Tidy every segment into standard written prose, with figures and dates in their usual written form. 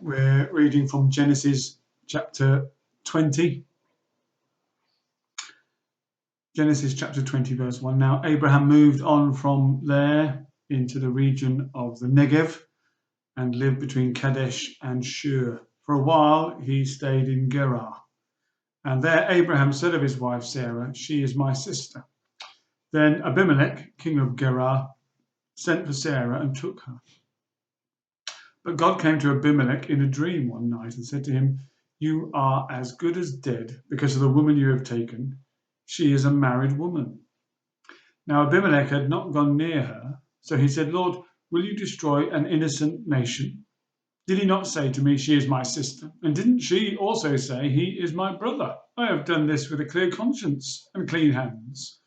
We're reading from Genesis chapter 20. Genesis chapter 20, verse 1. Now Abraham moved on from there into the region of the Negev and lived between Kadesh and Shur. For a while he stayed in Gerar. And there Abraham said of his wife Sarah, "She is my sister." Then Abimelech, king of Gerar, sent for Sarah and took her. But God came to Abimelech in a dream one night and said to him, "You are as good as dead because of the woman you have taken. She is a married woman." Now Abimelech had not gone near her, so he said, "Lord, will you destroy an innocent nation? Did he not say to me, 'She is my sister'? And didn't she also say, 'He is my brother'? I have done this with a clear conscience and clean hands."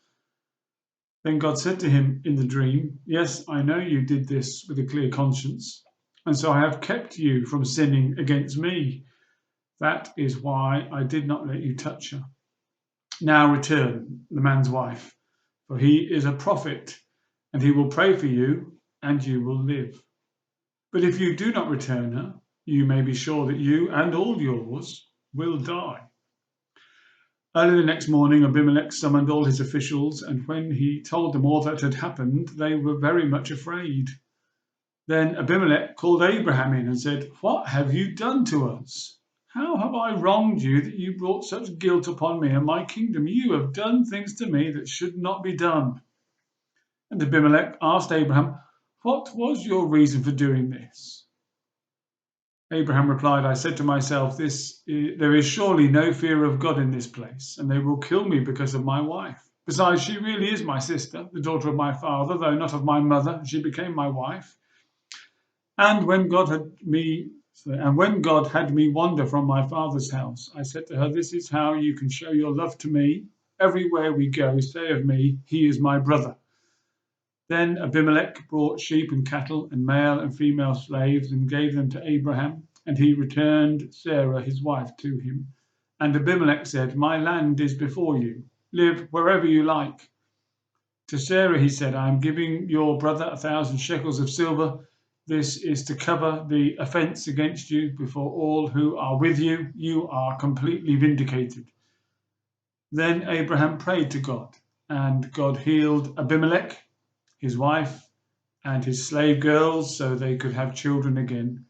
Then God said to him in the dream, "Yes, I know you did this with a clear conscience, and so I have kept you from sinning against me. That is why I did not let you touch her. Now return the man's wife, for he is a prophet, and he will pray for you, and you will live. But if you do not return her, you may be sure that you and all yours will die." Early the next morning, Abimelech summoned all his officials, and when he told them all that had happened, they were very much afraid. Then Abimelech called Abraham in and said, "What have you done to us? How have I wronged you that you brought such guilt upon me and my kingdom? You have done things to me that should not be done." And Abimelech asked Abraham, "What was your reason for doing this?" Abraham replied, "I said to myself, there is surely no fear of God in this place, and they will kill me because of my wife. Besides, she really is my sister, the daughter of my father, though not of my mother. She became my wife. And when God had me wander from my father's house, I said to her, 'This is how you can show your love to me. Everywhere we go, say of me, he is my brother.' Then Abimelech brought sheep and cattle and male and female slaves and gave them to Abraham, and he returned Sarah his wife to him. And Abimelech said, 'My land is before you. Live wherever you like.' To Sarah he said, 'I am giving your brother 1,000 shekels of silver. This is to cover the offense against you before all who are with you. You are completely vindicated.' Then Abraham prayed to God, and God healed Abimelech, his wife, and his slave girls so they could have children again.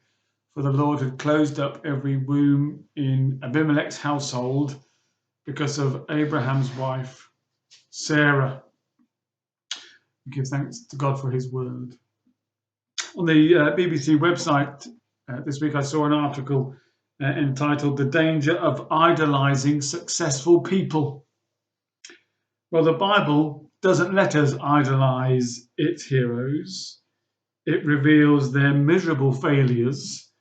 For the Lord had closed up every womb in Abimelech's household because of Abraham's wife, Sarah." We give thanks to God for his word. On the BBC website this week, I saw an article entitled "The Danger of Idolizing Successful People." Well, the Bible doesn't let us idolize its heroes. It reveals their miserable failures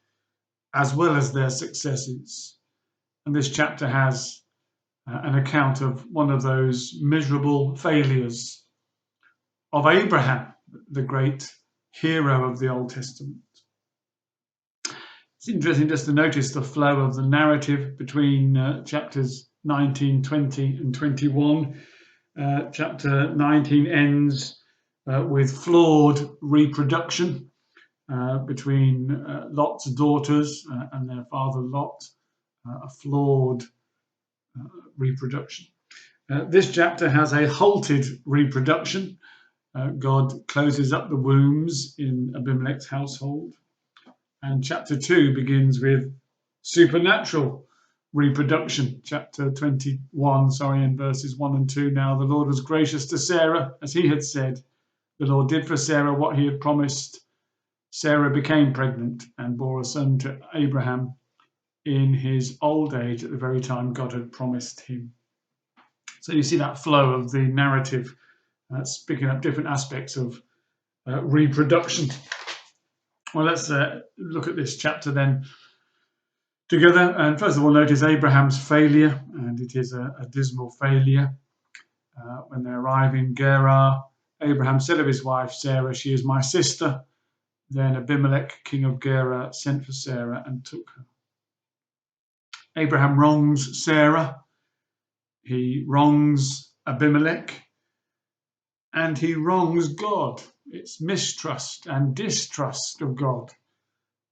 as well as their successes. And this chapter has an account of one of those miserable failures of Abraham, the great hero of the Old Testament. It's interesting just to notice the flow of the narrative between chapters 19, 20, and 21. Chapter 19 ends with flawed reproduction between Lot's daughters and their father Lot, a flawed reproduction. This chapter has a halted reproduction. God closes up the wombs in Abimelech's household. And chapter 2 begins with supernatural reproduction. Chapter 21, in verses 1 and 2. Now the Lord was gracious to Sarah, as he had said. The Lord did for Sarah what he had promised. Sarah became pregnant and bore a son to Abraham in his old age at the very time God had promised him. So you see that flow of the narrative picking up different aspects of reproduction. Well, let's look at this chapter then together. And first of all, notice Abraham's failure, and it is a dismal failure. When they arrive in Gerar, Abraham said of his wife Sarah, "She is my sister." Then Abimelech, king of Gerar, sent for Sarah and took her. Abraham wrongs Sarah, he wrongs Abimelech, and he wrongs God. It's mistrust and distrust of God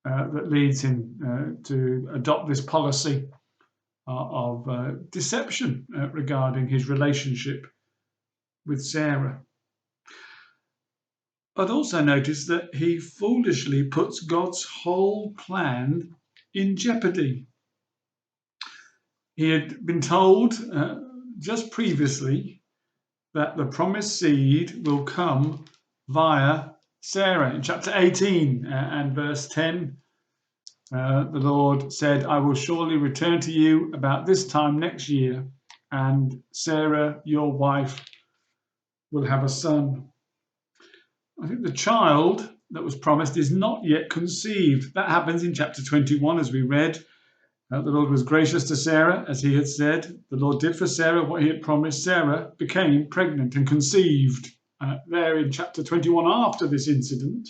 that leads him to adopt this policy of deception regarding his relationship with Sarah. But also notice that he foolishly puts God's whole plan in jeopardy. He had been told just previously that the promised seed will come via Sarah. In chapter 18 and verse 10, the Lord said, I will surely return to you about this time next year, and Sarah, your wife, will have a son. I think the child that was promised is not yet conceived. That happens in chapter 21, as we read. The Lord was gracious to Sarah, as he had said. The Lord did for Sarah what he had promised. Sarah became pregnant and conceived there in chapter 21 after this incident.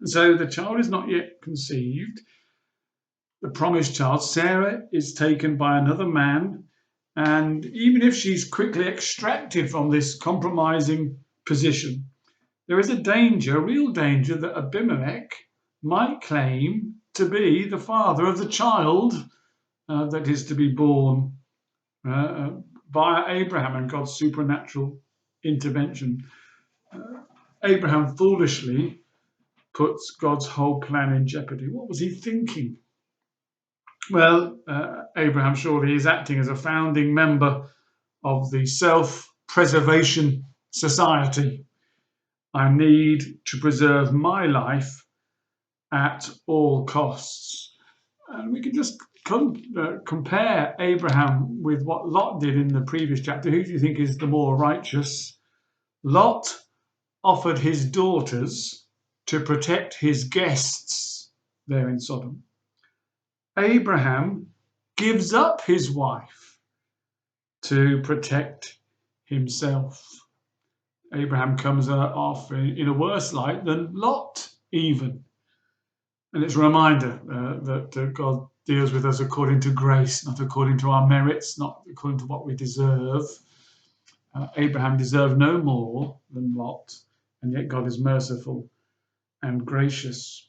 And so the child is not yet conceived. The promised child, Sarah, is taken by another man. And even if she's quickly extracted from this compromising position, there is a danger, a real danger, that Abimelech might claim to be the father of the child that is to be born via Abraham and God's supernatural intervention. Abraham foolishly puts God's whole plan in jeopardy. What was he thinking? Well, Abraham surely is acting as a founding member of the Self-Preservation Society. I need to preserve my life at all costs. And we can just compare Abraham with what Lot did in the previous chapter. Who do you think is the more righteous? Lot offered his daughters to protect his guests there in Sodom. Abraham gives up his wife to protect himself. Abraham comes off in a worse light than Lot even. And it's a reminder that God deals with us according to grace, not according to our merits, not according to what we deserve. Abraham deserved no more than Lot, and yet God is merciful and gracious.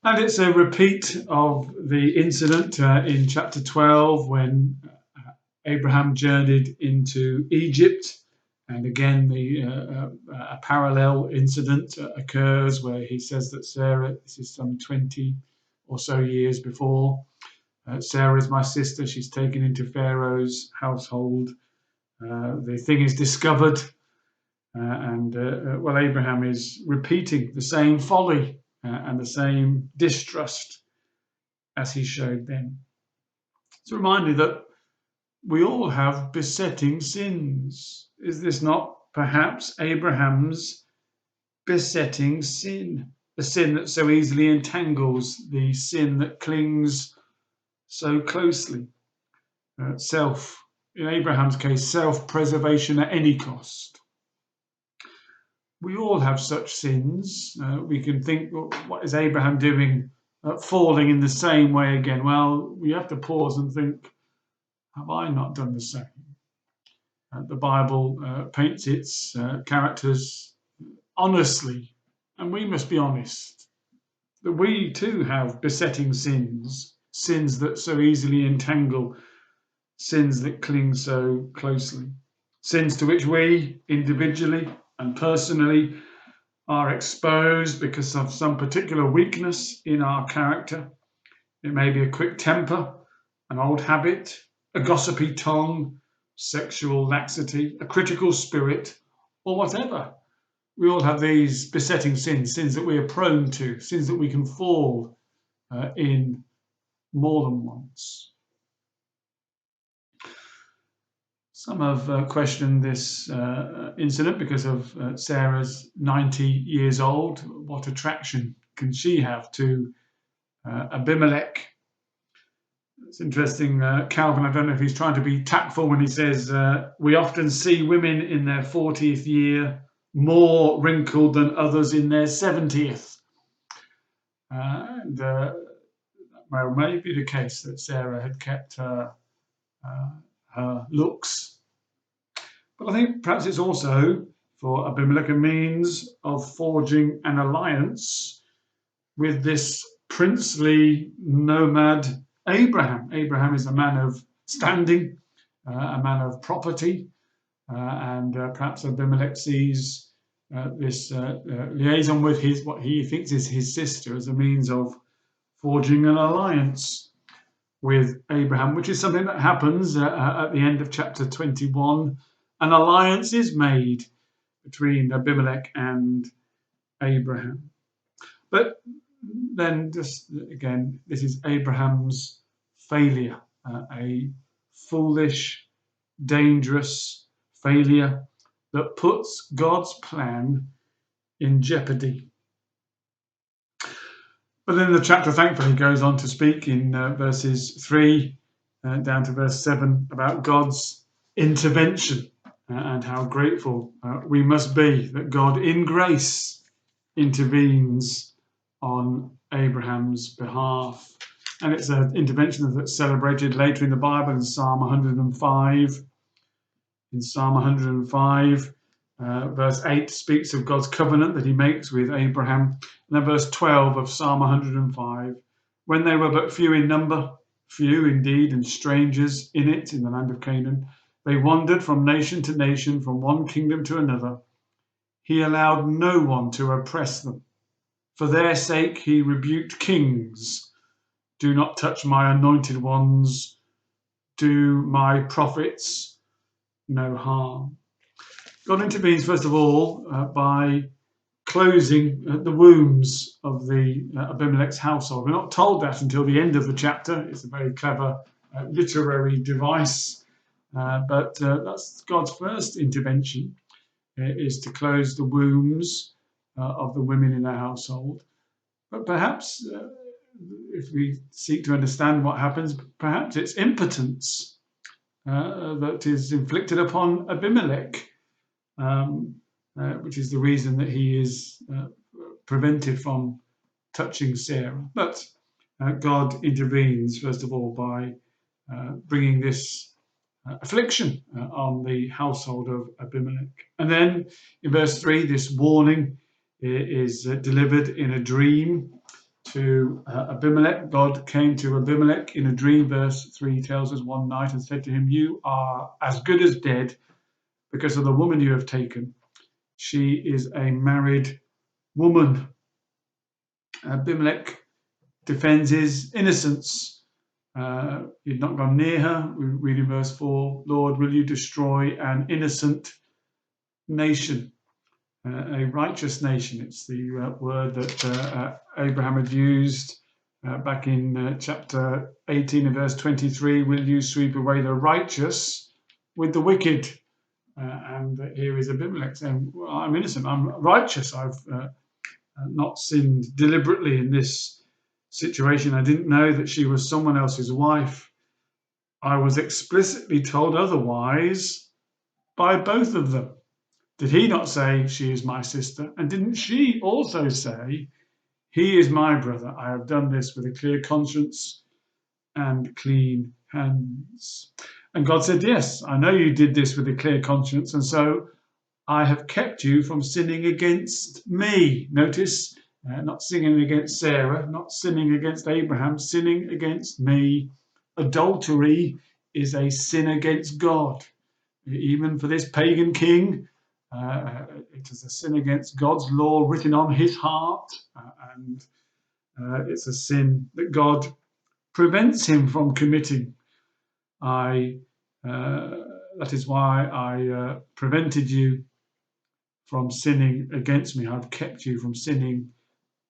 And it's a repeat of the incident in chapter 12 when Abraham journeyed into Egypt. And again, a parallel incident occurs where he says that Sarah, this is some 20 or so years before, Sarah is my sister, she's taken into Pharaoh's household. The thing is discovered, well, Abraham is repeating the same folly and the same distrust as he showed then. It's a reminder that we all have besetting sins. Is this not perhaps Abraham's besetting sin? The sin that so easily entangles, the sin that clings so closely. In Abraham's case, self-preservation at any cost. We all have such sins. We can think, well, what is Abraham doing, falling in the same way again? Well, we have to pause and think, have I not done the same? The Bible paints its characters honestly, and we must be honest that we too have besetting sins, sins that so easily entangle, sins that cling so closely, sins to which we individually and personally are exposed because of some particular weakness in our character. It may be a quick temper, an old habit, a gossipy tongue, sexual laxity, a critical spirit, or whatever. We all have these besetting sins, sins that we are prone to, sins that we can fall in more than once. Some have questioned this incident because of Sarah's 90 years old. What attraction can she have to Abimelech? It's interesting, Calvin, I don't know if he's trying to be tactful when he says, we often see women in their 40th year more wrinkled than others in their 70th. Well, may be the case that Sarah had kept her looks. But I think perhaps it's also, for Abimelech, a means of forging an alliance with this princely nomad Abraham. Abraham is a man of standing, a man of property, and perhaps Abimelech sees this liaison with what he thinks is his sister as a means of forging an alliance with Abraham, which is something that happens at the end of chapter 21. An alliance is made between Abimelech and Abraham. But then, just again, this is Abraham's failure, a foolish, dangerous failure that puts God's plan in jeopardy. But then the chapter thankfully goes on to speak in verses 3 down to verse 7 about God's intervention and how grateful we must be that God in grace intervenes on Abraham's behalf. And it's an intervention that's celebrated later in the Bible in Psalm 105. In Psalm 105, verse 8 speaks of God's covenant that he makes with Abraham. And then verse 12 of Psalm 105, when they were but few in number, few indeed, and strangers in it, in the land of Canaan, they wandered from nation to nation, from one kingdom to another. He allowed no one to oppress them. For their sake he rebuked kings. Do not touch my anointed ones. Do my prophets no harm. God intervenes, first of all, by closing the wombs of the Abimelech's household. We're not told that until the end of the chapter. It's a very clever literary device, but that's God's first intervention, is to close the wombs of the women in their household. But perhaps, if we seek to understand what happens, perhaps it's impotence that is inflicted upon Abimelech, which is the reason that he is prevented from touching Sarah. But God intervenes, first of all, by bringing this affliction on the household of Abimelech. And then in verse 3, this warning is delivered in a dream to Abimelech. God came to Abimelech in a dream, verse 3 tells us, one night and said to him, you are as good as dead because of the woman you have taken. She is a married woman. Abimelech defends his innocence. He'd not gone near her. We read in verse 4, Lord, will you destroy an innocent nation, a righteous nation? It's the word that Abraham had used back in chapter 18 and verse 23. Will you sweep away the righteous with the wicked? And here is Abimelech saying, well, I'm innocent, I'm righteous, I've not sinned deliberately in this situation. I didn't know that she was someone else's wife. I was explicitly told otherwise by both of them. Did he not say, she is my sister? And didn't she also say, he is my brother? I have done this with a clear conscience and clean hands. And God said, yes, I know you did this with a clear conscience, and so I have kept you from sinning against me. Notice, not sinning against Sarah, not sinning against Abraham, sinning against me. Adultery is a sin against God. Even for this pagan king, it is a sin against God's law written on his heart, and it's a sin that God prevents him from committing. That is why I prevented you from sinning against me. I've kept you from sinning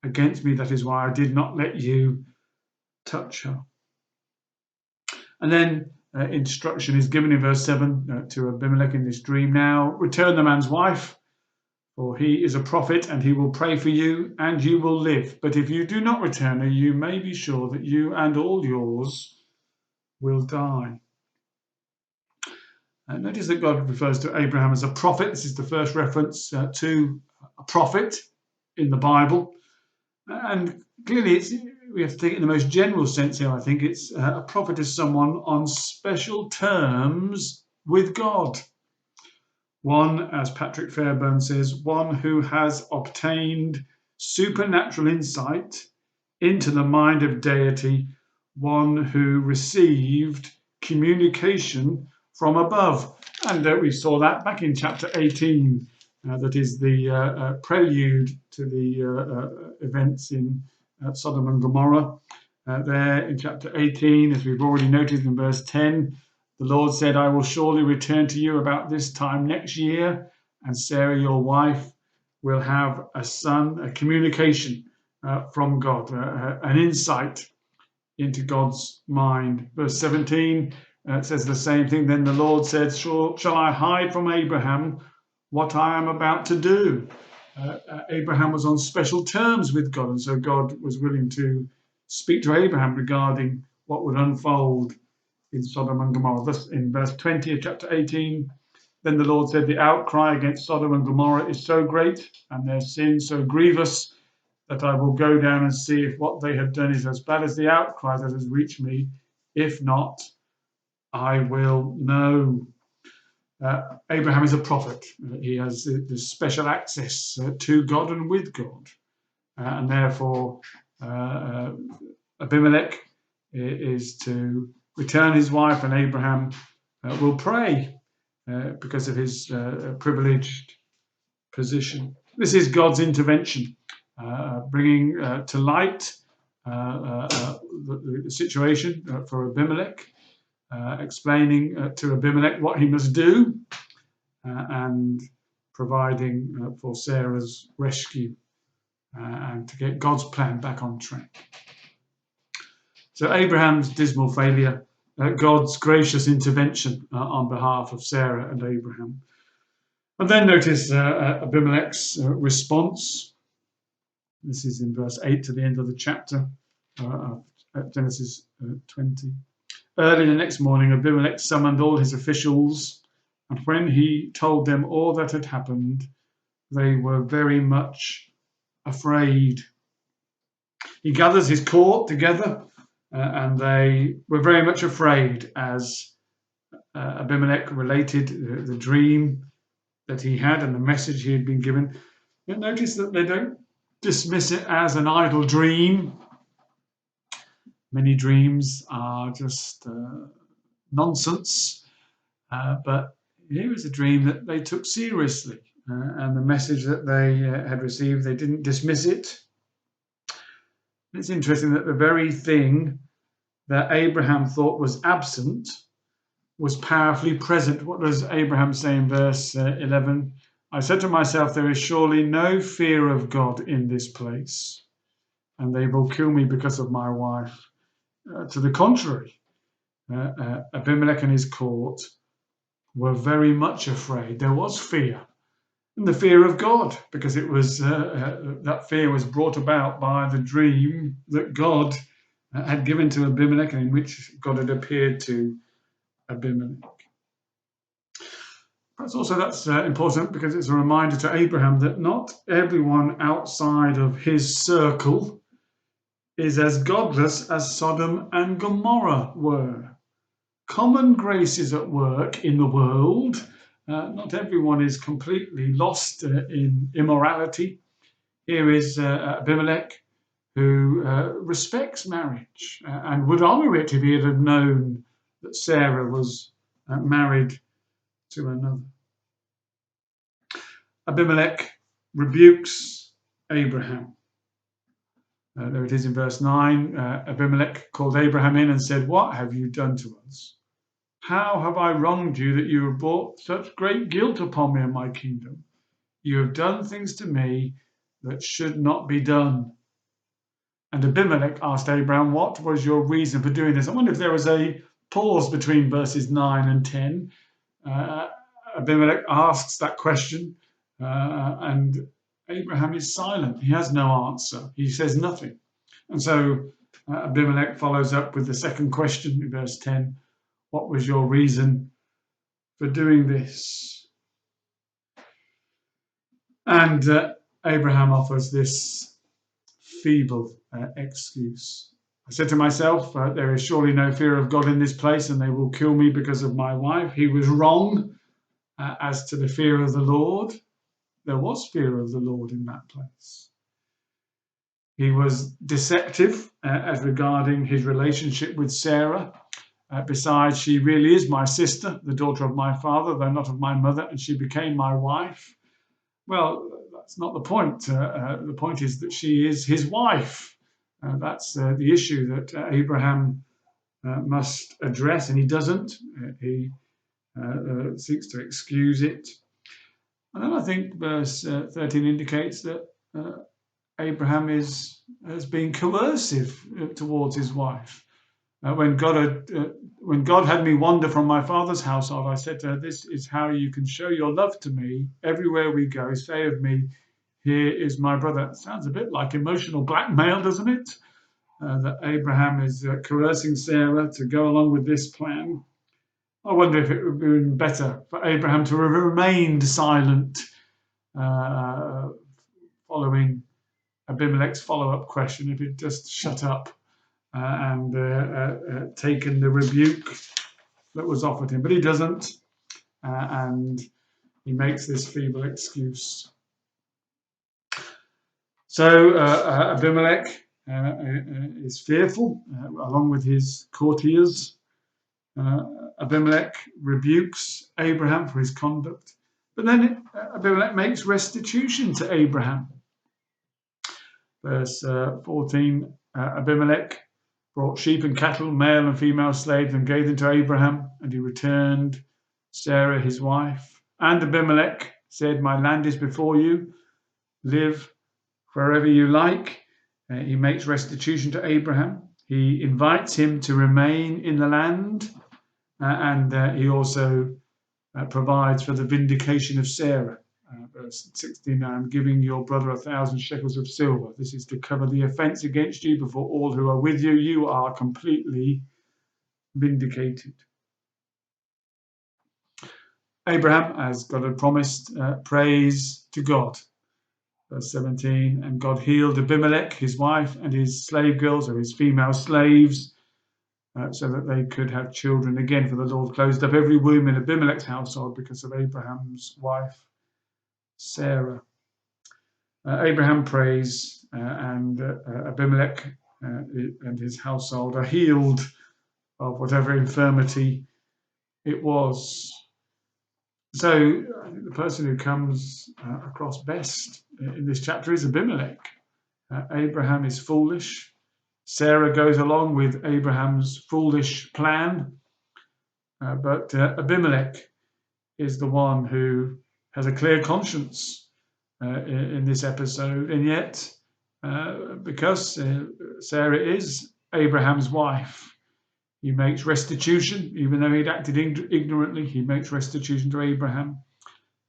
against me. That is why I did not let you touch her. And then instruction is given in verse 7 to Abimelech in this dream. Now return the man's wife, for he is a prophet, and he will pray for you, and you will live. But if you do not return her, you may be sure that you and all yours will die. Notice that God refers to Abraham as a prophet. This is the first reference to a prophet in the Bible. And clearly, we have to take it in the most general sense here, I think. It's a prophet is someone on special terms with God. One, as Patrick Fairbairn says, one who has obtained supernatural insight into the mind of deity, one who received communication from above. And we saw that back in chapter 18. That is the prelude to the events in Sodom and Gomorrah. There in chapter 18, as we've already noted in verse 10, the Lord said, I will surely return to you about this time next year, and Sarah, your wife, will have a son, a communication from God, an insight into God's mind. Verse 17 says the same thing. Then the Lord said, shall I hide from Abraham what I am about to do? Abraham was on special terms with God, and so God was willing to speak to Abraham regarding what would unfold in Sodom and Gomorrah. Thus, in verse 20 of chapter 18, then the Lord said, the outcry against Sodom and Gomorrah is so great, and their sin so grievous, that I will go down and see if what they have done is as bad as the outcry that has reached me. If not, I will know. Abraham is a prophet. He has this special access to God and with God. And therefore, Abimelech is to return his wife, and Abraham will pray because of his privileged position. This is God's intervention, bringing to light the situation for Abimelech, explaining to Abimelech what he must do, and providing for Sarah's rescue and to get God's plan back on track. So Abraham's dismal failure, God's gracious intervention on behalf of Sarah and Abraham. And then notice Abimelech's response. This is in verse 8 to the end of the chapter of Genesis 20. Early the next morning, Abimelech summoned all his officials, and when he told them all that had happened, they were very much afraid. He gathers his court together, and they were very much afraid as Abimelech related the dream that he had and the message he had been given. You'll notice that they don't dismiss it as an idle dream. Many dreams are just nonsense, but here is a dream that they took seriously, and the message that they had received, they didn't dismiss it. It's interesting that the very thing that Abraham thought was absent was powerfully present. What does Abraham say in verse 11? I said to myself, there is surely no fear of God in this place, and they will kill me because of my wife. To the contrary, Abimelech and his court were very much afraid. There was fear, and the fear of God, because it was that fear was brought about by the dream that God had given to Abimelech, and in which God had appeared to Abimelech. Perhaps also that's important because it's a reminder to Abraham that not everyone outside of his circle is as godless as Sodom and Gomorrah were. Common grace is at work in the world. Not everyone is completely lost in immorality. Here is Abimelech, who respects marriage and would honour it if he had known that Sarah was married to another. Abimelech rebukes Abraham. There it is in verse 9. Abimelech called Abraham in and said, what have you done to us? How have I wronged you that you have brought such great guilt upon me and my kingdom? You have done things to me that should not be done. And Abimelech asked Abraham, what was your reason for doing this? I wonder if there was a pause between verses 9 and 10. Abimelech asks that question, and Abraham is silent. He has no answer. He says nothing. And so Abimelech follows up with the second question in verse 10. What was your reason for doing this? And Abraham offers this feeble excuse. I said to myself, there is surely no fear of God in this place, and they will kill me because of my wife. He was wrong as to the fear of the Lord. There was fear of the Lord in that place. He was deceptive as regarding his relationship with Sarah. Besides, she really is my sister, the daughter of my father, though not of my mother, and she became my wife. Well, that's not the point. The point is that she is his wife. That's the issue that Abraham must address, and he doesn't. He seeks to excuse it. And then I think verse 13 indicates that Abraham has been coercive towards his wife. When God had me wander from my father's household, I said to her, "This is how you can show your love to me. Everywhere we go, say of me, 'Here is my brother.'" It sounds a bit like emotional blackmail, doesn't it? That Abraham is coercing Sarah to go along with this plan. I wonder if it would have been better for Abraham to have remained silent following Abimelech's follow-up question, if he'd just shut up and taken the rebuke that was offered him. But he doesn't, and he makes this feeble excuse. So Abimelech is fearful, along with his courtiers. Abimelech rebukes Abraham for his conduct, but then Abimelech makes restitution to Abraham. Verse 14, Abimelech brought sheep and cattle, male and female slaves, and gave them to Abraham, and he returned Sarah his wife. And Abimelech said, "My land is before you, live wherever you like." He makes restitution to Abraham. He invites him to remain in the land, and he also provides for the vindication of Sarah. Verse 16, "I'm giving your brother 1,000 shekels of silver. This is to cover the offense against you before all who are with you. You are completely vindicated." Abraham, as God had promised, prays to God. Verse 17, "And God healed Abimelech, his wife, and his slave girls, or his female slaves, so that they could have children again. For the Lord closed up every womb in Abimelech's household because of Abraham's wife, Sarah." Abraham prays, and Abimelech and his household are healed of whatever infirmity it was. So I think the person who comes across best in this chapter is Abimelech. Abraham is foolish. Sarah goes along with Abraham's foolish plan, but Abimelech is the one who has a clear conscience in this episode, and yet because Sarah is Abraham's wife, he makes restitution. Even though he'd acted ignorantly, he makes restitution to Abraham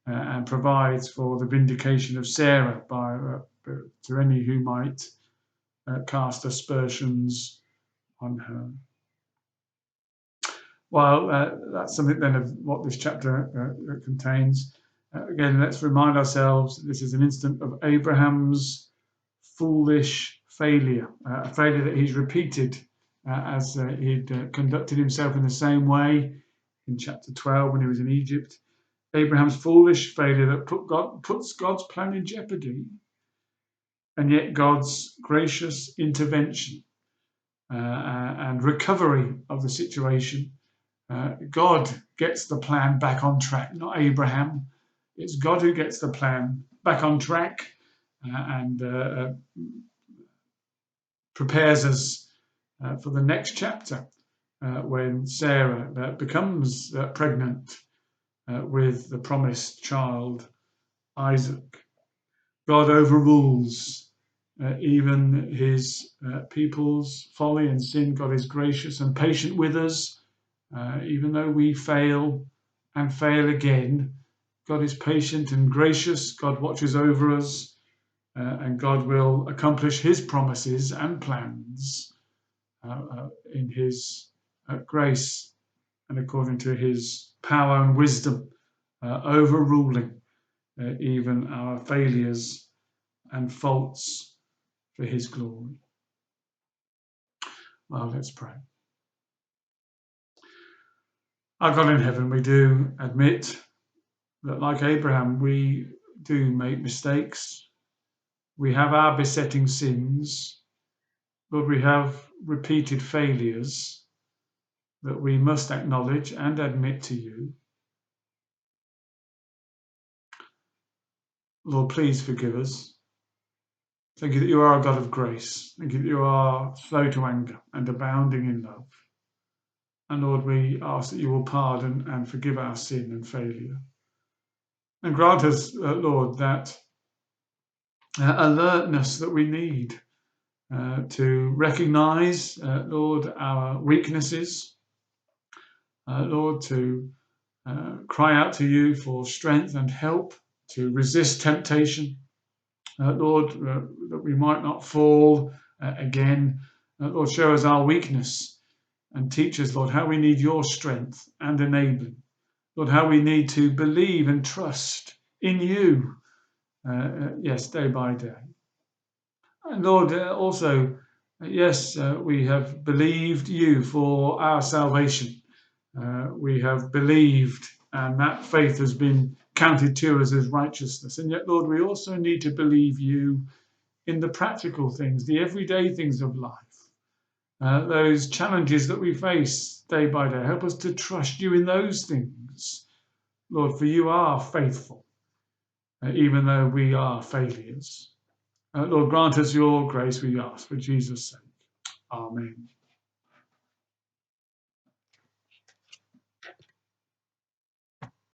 and provides for the vindication of Sarah to any who might cast aspersions on her. Well, that's something then of what this chapter contains. Again, let's remind ourselves this is an instant of Abraham's foolish failure, a failure that he's repeated as he'd conducted himself in the same way in chapter 12 when he was in Egypt. Abraham's foolish failure that puts God's plan in jeopardy, and yet God's gracious intervention and recovery of the situation. God gets the plan back on track, not Abraham. It's God who gets the plan back on track and prepares us for the next chapter when Sarah becomes pregnant with the promised child, Isaac. God overrules even his people's folly and sin. God is gracious and patient with us. Even though we fail and fail again, God is patient and gracious. God watches over us, and God will accomplish his promises and plans in his grace and according to his power and wisdom, overruling even our failures and faults for his glory. Well, let's pray. Our God in heaven, we do admit that, like Abraham, we do make mistakes. We have our besetting sins. Lord, we have repeated failures that we must acknowledge and admit to you. Lord, please forgive us. Thank you that you are a God of grace. Thank you that you are slow to anger and abounding in love. And Lord, we ask that you will pardon and forgive our sin and failure. And grant us, Lord, that alertness that we need to recognize, Lord, our weaknesses. Lord, to cry out to you for strength and help to resist temptation. Lord, that we might not fall again. Lord, show us our weakness and teach us, Lord, how we need your strength and enabling. Lord, how we need to believe and trust in you, yes, day by day. And Lord, also, yes, we have believed you for our salvation. We have believed, and that faith has been counted to us as righteousness. And yet, Lord, we also need to believe you in the practical things, the everyday things of life, those challenges that we face day by day. Help us to trust you in those things, Lord, for you are faithful, even though we are failures. Lord, grant us your grace, we ask, for Jesus' sake. Amen.